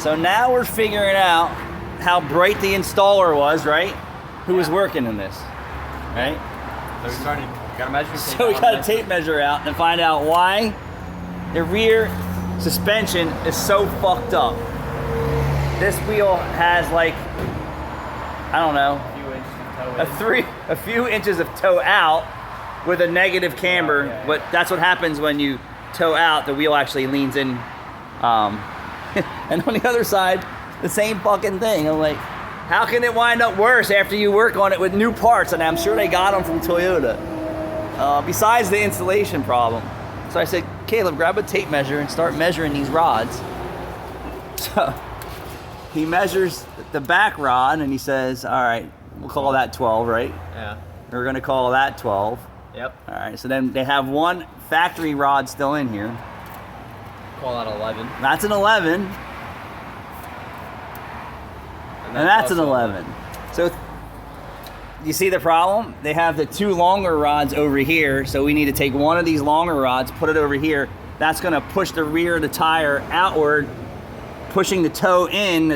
So now we're figuring out how bright the installer was, right? Who was working in this, right? So we started, got a measuring tape. So we got a tape measure out and find out why the rear suspension is so fucked up. This wheel has like, I don't know, a few inches of toe out with a negative camber, but that's what happens when you toe out, the wheel actually leans in. And on the other side, the same fucking thing. I'm like, how can it wind up worse after you work on it with new parts? And I'm sure they got them from Toyota. Besides the installation problem. So I said, Caleb, grab a tape measure and start measuring these rods. So he measures the back rod and he says, all right, we'll call that 12, right? Yeah. We're gonna call that 12. Yep. All right, so then they have one factory rod still in here. Call that 11. That's an 11. And that's an 11. So you see the problem? They have the two longer rods over here, so we need to take one of these longer rods, put it over here. That's gonna push the rear of the tire outward, pushing the toe in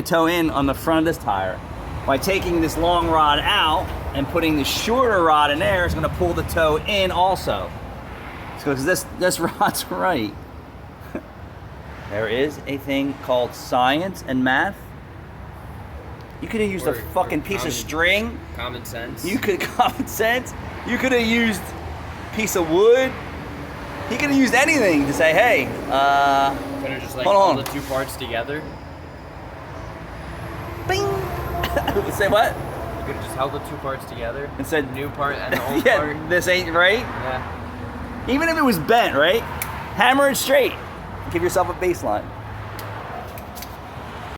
on the front of this tire. By taking this long rod out and putting the shorter rod in there, it's gonna pull the toe in also. So this rod's right. There is a thing called science and math. You could have used a fucking piece of string. Common sense. You could common sense. You could have used a piece of wood. He could have used anything to say, hey, Could have just like hold held on. the two parts together. Bing. Say what? You could have just held the two parts together. And said, New part and the old yeah, part. this ain't right. Yeah. Even if it was bent, right? Hammer it straight. Give yourself a baseline.